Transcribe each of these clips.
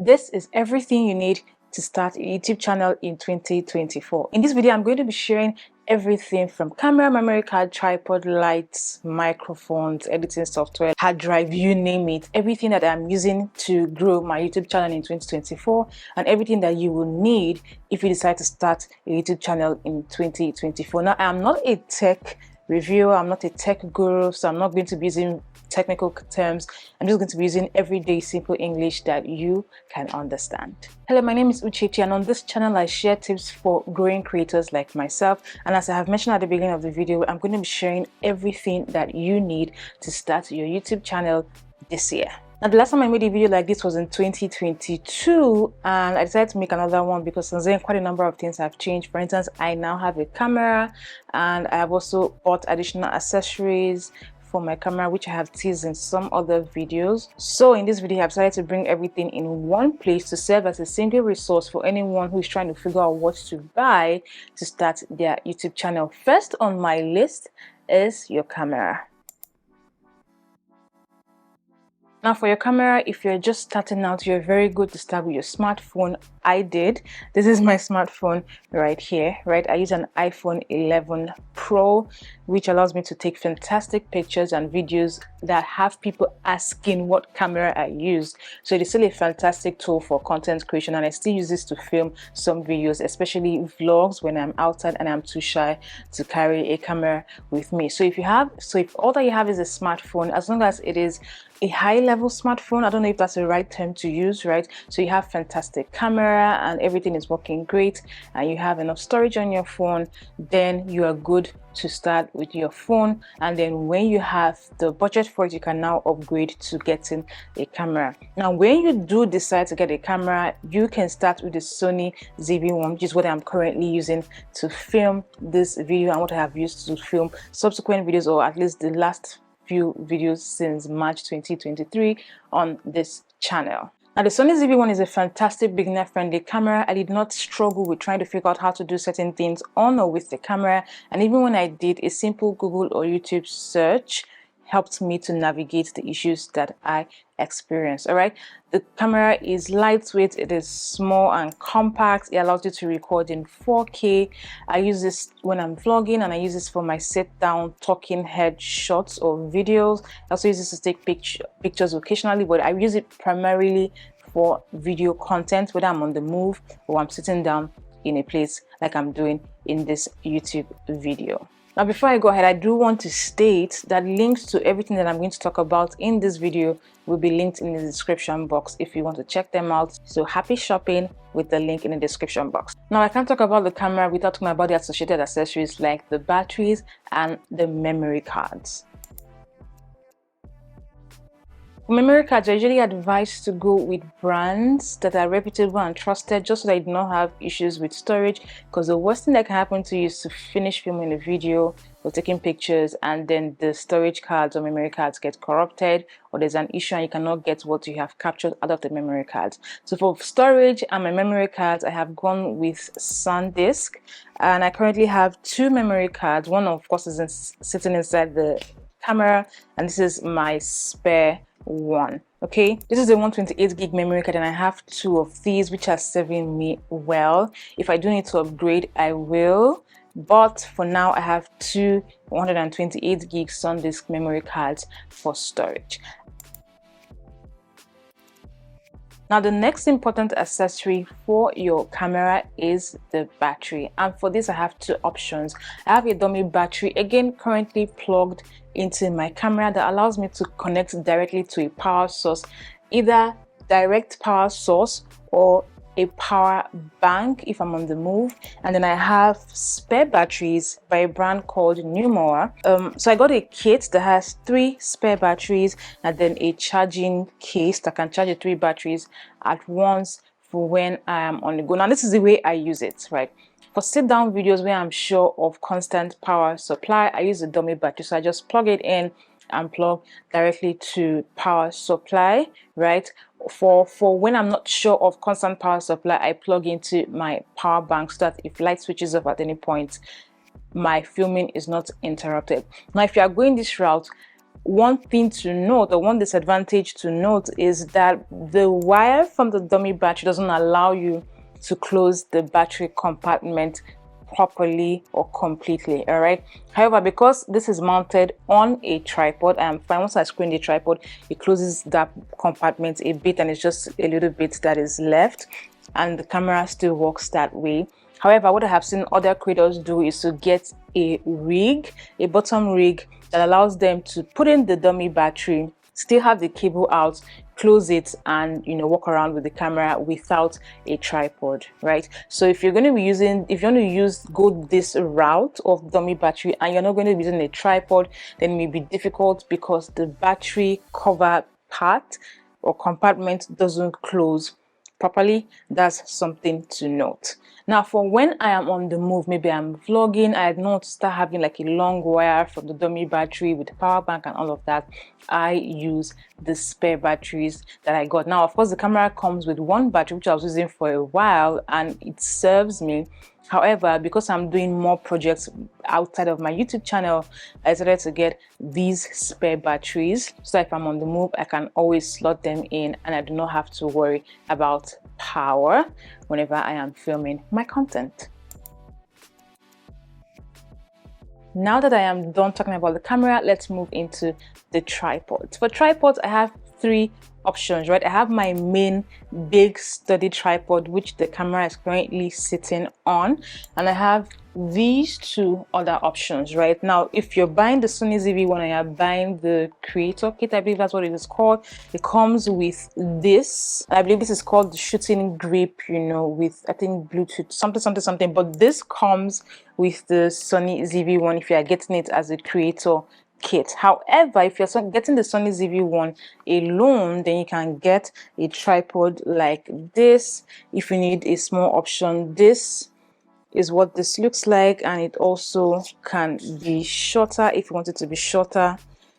This is everything you need to start a YouTube channel in 2024. In this video, I'm going to be sharing everything from camera, memory card, tripod, lights, microphones, editing software, hard drive, you name it. Everything that I'm using to grow my YouTube channel in 2024 and everything that you will need if you decide to start a YouTube channel in 2024. Now, I'm not a tech reviewer, I'm not a tech guru, so I'm not going to be using technical terms. I'm just going to be using everyday simple English that you can understand. Hello, my name is Uchechi, and on this channel I share tips for growing creators like myself. And as I have mentioned at the beginning of the video, I'm going to be sharing everything that you need to start your YouTube channel this year. Now, the last time I made a video like this was in 2022, and I decided to make another one because since then quite a number of things have changed. For instance, I now have a camera, and I have also bought additional accessories for my camera, which I have teased in some other videos. So in this video, I've decided to bring everything in one place to serve as a single resource for anyone who is trying to figure out what to buy to start their YouTube channel. First on my list is your camera. Now for your camera, if you're just starting out, you're very good to start with your smartphone. I did. This is my smartphone right here, right? I use an iPhone 11 Pro, which allows me to take fantastic pictures and videos that have people asking what camera I use. So it is still a fantastic tool for content creation, and I still use this to film some videos, especially vlogs when I'm outside and I'm too shy to carry a camera with me. So if all that you have is a smartphone, as long as it is a high-level smartphone, I don't know if that's the right term to use, right? So you have fantastic camera and everything is working great, and you have enough storage on your phone, then you are good to start with your phone. And then when you have the budget for it, you can now upgrade to getting a camera. Now when you do decide to get a camera, you can start with the Sony ZV-1, which is what I'm currently using to film this video and what I have used to film subsequent videos, or at least the last few videos since March 2023 on this channel. Now the Sony ZV-1 is a fantastic beginner-friendly camera. I did not struggle with trying to figure out how to do certain things on or with the camera, and even when I did, a simple Google or YouTube search helped me to navigate the issues that I experienced. All right, the camera is lightweight, it is small and compact. It allows you to record in 4K. I use this when I'm vlogging, and I use this for my sit-down talking head shots or videos. I also use this to take pictures occasionally, but I use it primarily for video content, whether I'm on the move or I'm sitting down in a place like I'm doing in this YouTube video. Now before I go ahead, I do want to state that links to everything that I'm going to talk about in this video will be linked in the description box if you want to check them out. So happy shopping with the link in the description box. Now I can't talk about the camera without talking about the associated accessories like the batteries and the memory cards. For memory cards, I usually advise to go with brands that are reputable and trusted, just so that I do not have issues with storage, because the worst thing that can happen to you is to finish filming a video or taking pictures and then the storage cards or memory cards get corrupted, or there's an issue and you cannot get what you have captured out of the memory cards. So for storage and my memory cards, I have gone with SanDisk, and I currently have two memory cards. One of course is sitting inside the camera, and this is my spare one. Okay, this is a 128 gig memory card, and I have two of these which are serving me well. If I do need to upgrade, I will, but for now I have two 128 gig SanDisk memory cards for storage. Now the next important accessory for your camera is the battery, and for this I have two options. I have a dummy battery, again currently plugged into my camera, that allows me to connect directly to a power source, either direct power source or a power bank if I'm on the move. And then I have spare batteries by a brand called Numora. So I got a kit that has 3 spare batteries and then a charging case that can charge the 3 batteries at once for when I am on the go. Now this is the way I use it, right? For sit-down videos where I'm sure of constant power supply, I use a dummy battery. So I just plug it in and plug directly to power supply, right? For when I'm not sure of constant power supply, I plug into my power bank so that if light switches off at any point, my filming is not interrupted. Now if you are going this route, one thing to note, or one disadvantage to note, is that the wire from the dummy battery doesn't allow you to close the battery compartment properly or completely. All right, however, because this is mounted on a tripod, I am fine. Once I screw in the tripod, it closes that compartment a bit, and it's just a little bit that is left, and the camera still works that way. However, what I have seen other creators do is to get a rig, a bottom rig, that allows them to put in the dummy battery, still have the cable out, close it, and walk around with the camera without a tripod, right? So if you're going to be using, if you want to go this route of dummy battery and you're not going to be using a tripod, then it may be difficult because the battery cover part or compartment doesn't close properly. That's something to note. Now, for when I am on the move, maybe I'm vlogging, I don't start having like a long wire from the dummy battery with the power bank and all of that, I use the spare batteries that I got. Now, of course, the camera comes with one battery, which I was using for a while, and it serves me. However, because I'm doing more projects outside of my YouTube channel, I decided to get these spare batteries, so if I'm on the move, I can always slot them in and I do not have to worry about power whenever I am filming my content. Now that I am done talking about the camera, let's move into the tripod. For tripods, I have three options, right? I have my main big sturdy tripod, which the camera is currently sitting on, and I have these two other options. Right now, if you're buying the Sony ZV-1 and you're buying the creator kit, I believe that's what it is called, it comes with this. I believe this is called the shooting grip, with I think Bluetooth something, but this comes with the Sony ZV-1 if you are getting it as a creator kit. However, if you're getting the Sony ZV-1 alone, then you can get a tripod like this. If you need a small option, this is what this looks like, and it also can be shorter if you want it to be shorter,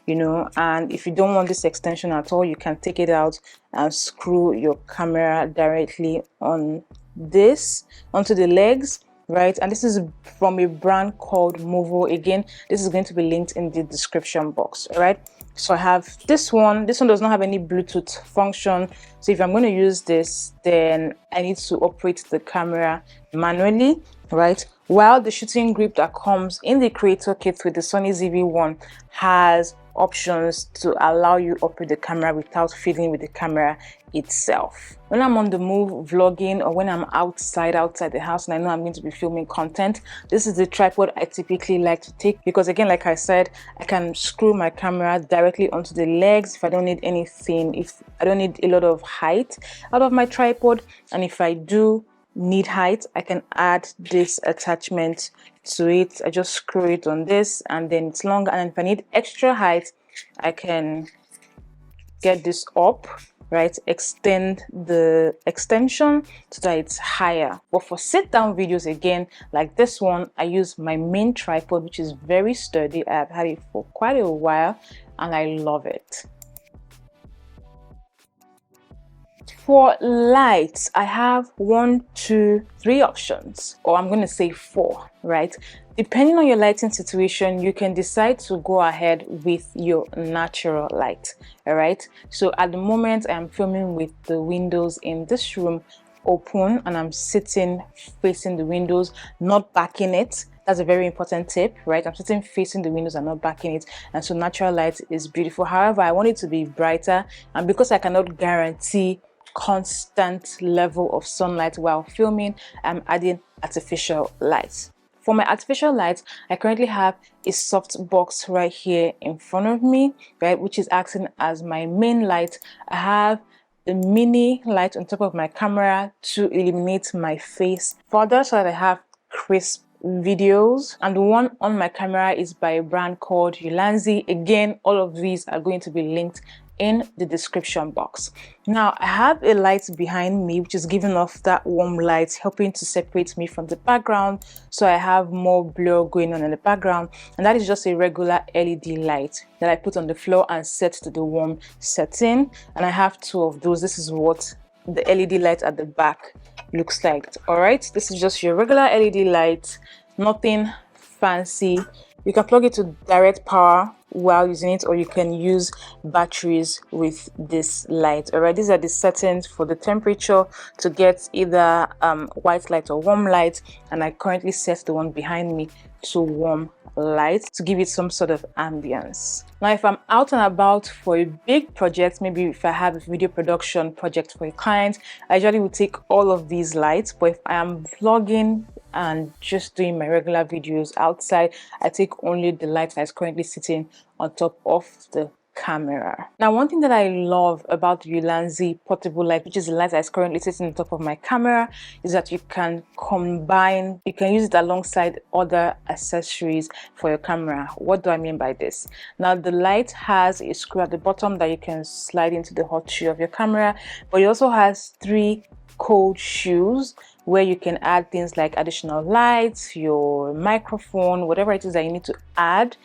and if you don't want this extension at all, you can take it out and screw your camera directly on this onto the legs, right? And this is from a brand called Movo. Again, this is going to be linked in the description box. All right, so I have this one does not have any Bluetooth function, so if I'm going to use this, then I need to operate the camera manually, right? While the shooting grip that comes in the creator kit with the Sony ZV-1 has options to allow you operate the camera without fiddling with the camera itself. When I'm on the move vlogging, or when I'm outside the house and I know I'm going to be filming content, this is the tripod I typically like to take, because again, like I said, I can screw my camera directly onto the legs if I don't need anything, if I don't need a lot of height out of my tripod, and if I do need height, I can add this attachment to it. I just screw it on this and then it's longer, and if I need extra height, I can get this up, right? Extend the extension so that it's higher. But for sit down videos, again, like this one, I use my main tripod, which is very sturdy. I've had it for quite a while and I love it. For lights, I have 1, 2, 3 options, or I'm going to say 4, right? Depending on your lighting situation, you can decide to go ahead with your natural light. All right, so at the moment I'm filming with the windows in this room open, and I'm sitting facing the windows, not backing it. That's a very important tip, right? I'm sitting facing the windows and not backing it, and so natural light is beautiful. However, I want it to be brighter, and because I cannot guarantee constant level of sunlight while filming, I'm adding artificial light. For my artificial light, I currently have a soft box right here in front of me, right, which is acting as my main light. I have a mini light on top of my camera to illuminate my face further so that I have crisp videos, and the one on my camera is by a brand called Uchechi. Again, all of these are going to be linked in the description box. Now, I have a light behind me which is giving off that warm light, helping to separate me from the background, so I have more blur going on in the background, and that is just a regular LED light that I put on the floor and set to the warm setting, and I have 2 of those. This is what the LED light at the back looks like. All right, this is just your regular LED light, nothing fancy, You can plug it to direct power while using it, or you can use batteries with this light. All right, these are the settings for the temperature to get either white light or warm light, and I currently set the one behind me to warm light to give it some sort of ambience. Now, if I'm out and about for a big project, maybe if I have a video production project for a client, I usually will take all of these lights. But if I am vlogging and just doing my regular videos outside, I take only the light that is currently sitting on top of the camera. Now, one thing that I love about the Ulanzi portable light, which is the light that is currently sitting on top of my camera, is that you can use it alongside other accessories for your camera. What do I mean by this? Now, the light has a screw at the bottom that you can slide into the hot shoe of your camera, but it also has 3 cold shoes where you can add things like additional lights, your microphone, whatever it is that you need to add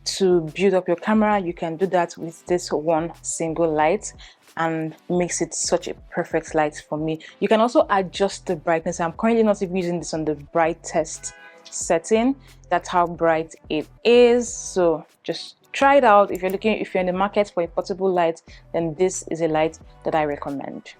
to build up your camera. You can do that with this one single light, and makes it such a perfect light for me. You can also adjust the brightness. I'm currently not even using this on the brightest setting. That's how bright it is. So just try it out. If you're in the market for a portable light, then this is a light that I recommend.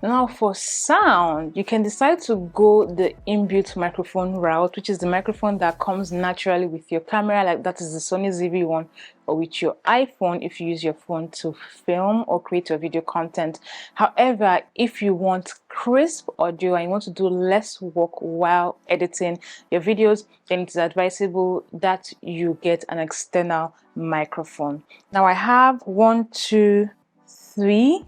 Now, for sound, you can decide to go the inbuilt microphone route, which is the microphone that comes naturally with your camera, like that is the Sony ZV-1, or with your iPhone if you use your phone to film or create your video content. However, if you want crisp audio and you want to do less work while editing your videos, then it is advisable that you get an external microphone. Now, I have 1, 2, 3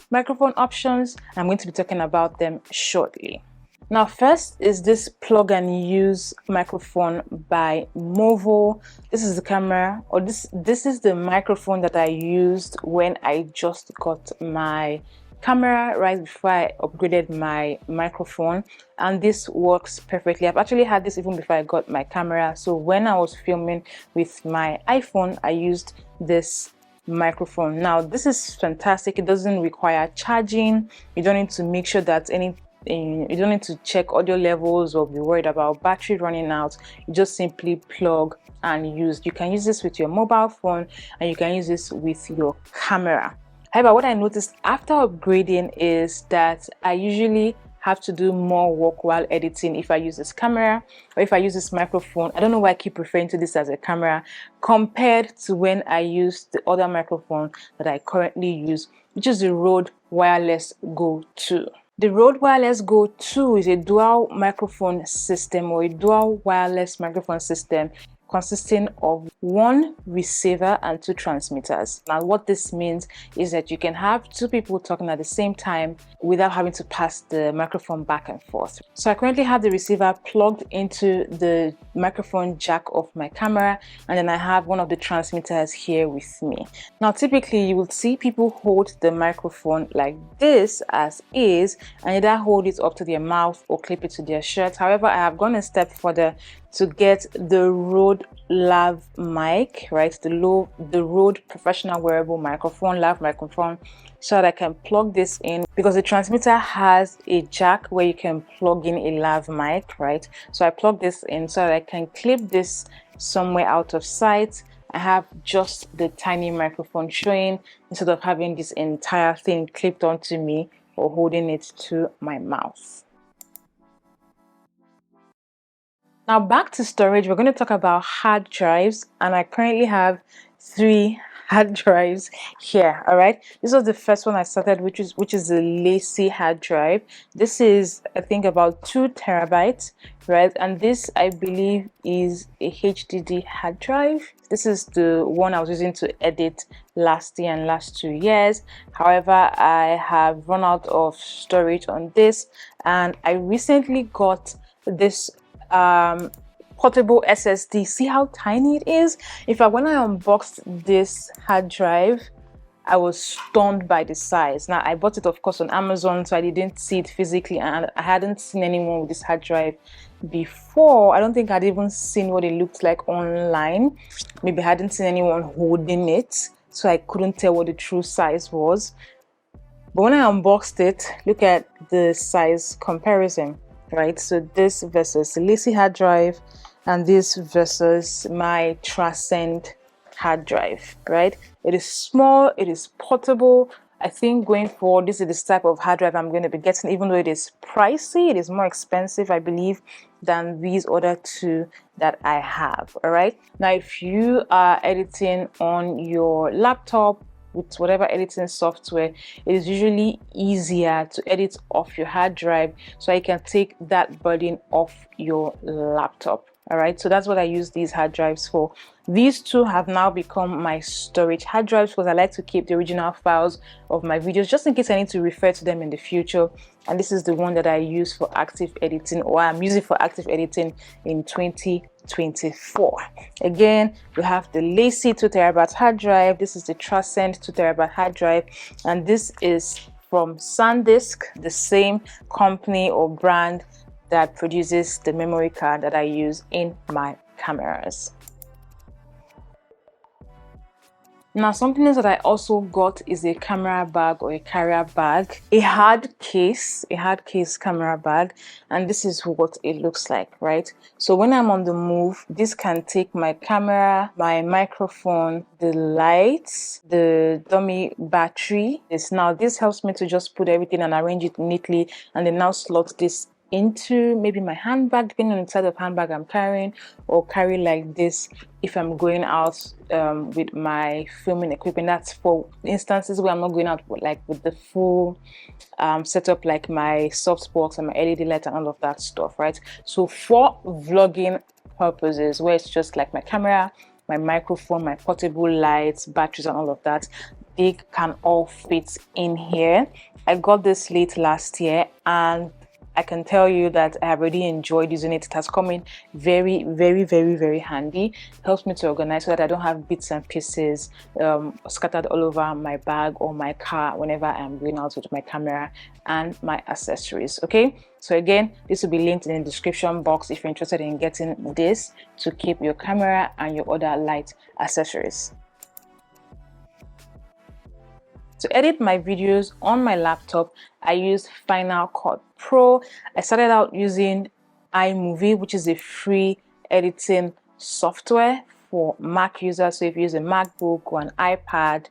microphone options. I'm going to be talking about them shortly. Now, first is this plug and use microphone by Movo. This is the camera, or this is the microphone that I used when I just got my camera right before I upgraded my microphone, and this works perfectly. I've actually had this even before I got my camera, so when I was filming with my iPhone, I used this microphone. Now, this is fantastic. It doesn't require charging. You don't need to make sure that you don't need to check audio levels or be worried about battery running out. You just simply plug and use. You can use this with your mobile phone, and you can use this with your camera. However, what I noticed after upgrading is that I usually have to do more work while editing if I use this camera or if I use this microphone. I don't know why I keep referring to this as a camera compared to when I use the other microphone that I currently use, which is the Rode Wireless Go 2. The Rode Wireless Go 2 is a dual microphone system, or a dual wireless microphone system consisting of 1 receiver and 2 transmitters. Now, what this means is that you can have 2 people talking at the same time without having to pass the microphone back and forth. So I currently have the receiver plugged into the microphone jack of my camera, and then I have one of the transmitters here with me. Now, typically you will see people hold the microphone like this as is, and either hold it up to their mouth or clip it to their shirt. However, I have gone a step further to get the Rode Lav mic, right? The Rode professional wearable microphone, Lav microphone, so that I can plug this in, because the transmitter has a jack where you can plug in a Lav mic, right? So I plug this in so that I can clip this somewhere out of sight. I have just the tiny microphone showing instead of having this entire thing clipped onto me or holding it to my mouth. Now, back to storage, we're going to talk about hard drives, and I currently have 3 hard drives here. All right, this was the first one I started, which is the Lacy hard drive. This is, I think, about 2 terabytes, right? And this, I believe, is a HDD hard drive. This is the one I was using to edit last year and last 2 years. However, I have run out of storage on this, and I recently got this portable SSD. See how tiny it is? In fact, when I unboxed this hard drive, I was stunned by the size. Now, I bought it, of course, on Amazon, so I didn't see it physically, and I hadn't seen anyone with this hard drive before. I don't think I'd even seen what it looked like online. Maybe I hadn't seen anyone holding it, so I couldn't tell what the true size was. But when I unboxed it, look at the size comparison. right? So this versus the lacy hard drive, and this versus my Transcend hard drive, right? It is small, it is portable. I think going forward, this is the type of hard drive I'm going to be getting, even though it is pricey, it is more expensive, I believe, than these other two that I have. All right. Now, if you are editing on your laptop with whatever editing software, it is usually easier to edit off your hard drive so I can take that burden off your laptop. All right, so that's what I use these hard drives for. These two have now become my storage hard drives because I like to keep the original files of my videos just in case I need to refer to them in the future. And this is the one that I use for active editing, or I'm using for active editing in 2024. Again, we have the Lacy 2TB hard drive. This is the Transcend 2TB hard drive, and this is from SanDisk, the same company or brand that produces the memory card that I use in my cameras. Now, something else that I also got is a camera bag or a carrier bag, a hard case camera bag, and this is what it looks like, right? So when I'm on the move, this can take my camera, my microphone, the lights, the dummy battery. This helps me to just put everything and arrange it neatly, and then now slot this into maybe my handbag, depending on the type of handbag I'm carrying, or carry like this if I'm going out with my filming equipment. That's for instances where I'm not going out with the full setup, like my softbox and my LED light and all of that stuff, right? So for vlogging purposes, where it's just like my camera, my microphone, my portable lights, batteries and all of that, they can all fit in here. I got this late last year, and I can tell you that I have really enjoyed using it. It has come in very, very, very, very handy. It helps me to organize so that I don't have bits and pieces scattered all over my bag or my car whenever I'm going out with my camera and my accessories. Okay, so again, this will be linked in the description box if you're interested in getting this to keep your camera and your other light accessories. To edit my videos on my laptop, I use Final Cut Pro. I started out using iMovie, which is a free editing software for Mac users. So if you use a MacBook or an iPad,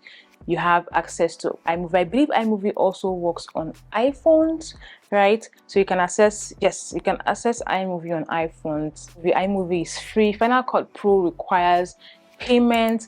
you have access to iMovie. I believe iMovie also works on iPhones, right? So you can access iMovie on iPhones. The iMovie is free. Final Cut Pro requires payment.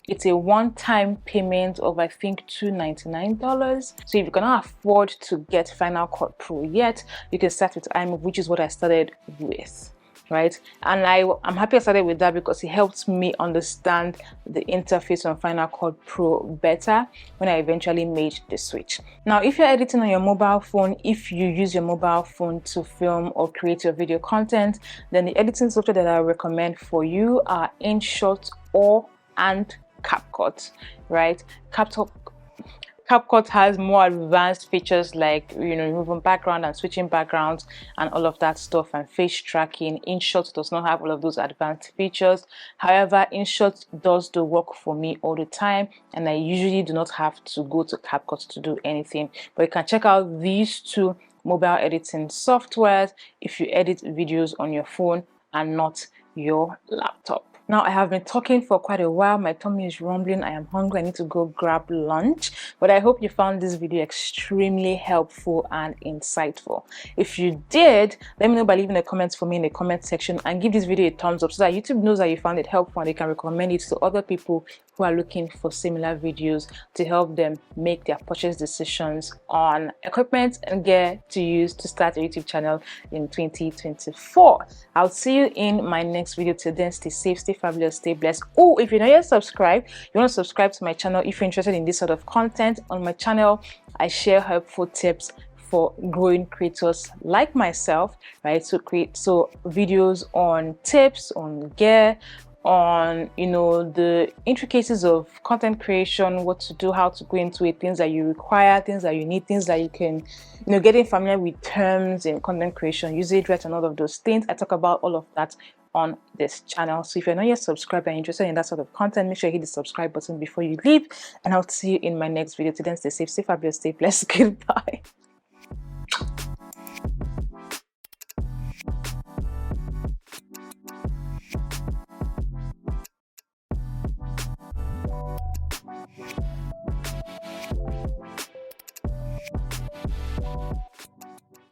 It's a one-time payment of, I think, $299. So if you cannot afford to get Final Cut Pro yet, you can start with iMovie, which is what I started with, right? And I'm happy I started with that because it helped me understand the interface on Final Cut Pro better when I eventually made the switch. Now, if you're editing on your mobile phone, if you use your mobile phone to film or create your video content, then the editing software that I recommend for you are InShot and CapCut, right? CapCut has more advanced features like, removing background and switching backgrounds and all of that stuff, and face tracking. InShot does not have all of those advanced features. However, InShot does the work for me all the time, and I usually do not have to go to CapCut to do anything. But you can check out these two mobile editing softwares if you edit videos on your phone and not your laptop. Now, I have been talking for quite a while. My tummy is rumbling. I am hungry. I need to go grab lunch. But I hope you found this video extremely helpful and insightful. If you did, let me know by leaving a comment for me in the comment section, and give this video a thumbs up so that YouTube knows that you found it helpful and they can recommend it to other people who are looking for similar videos to help them make their purchase decisions on equipment and gear to use to start a YouTube channel in 2024. I'll see you in my next video. Till then, stay safe, stay fabulous, stay blessed. Oh, if you're not yet subscribed, you want to subscribe to my channel if you're interested in this sort of content. On my channel, I share helpful tips for growing creators like myself, right? So videos on tips, on gear, on the intricacies of content creation, what to do, how to go into it, things that you require, things that you need, things that you can getting familiar with terms in content creation, usage rates and all of those things. I talk about all of that on this channel. So if you're not yet subscribed and interested in that sort of content, make sure you hit the subscribe button before you leave, and I'll see you in my next video. Till then, stay safe, stay fabulous, stay blessed. Goodbye.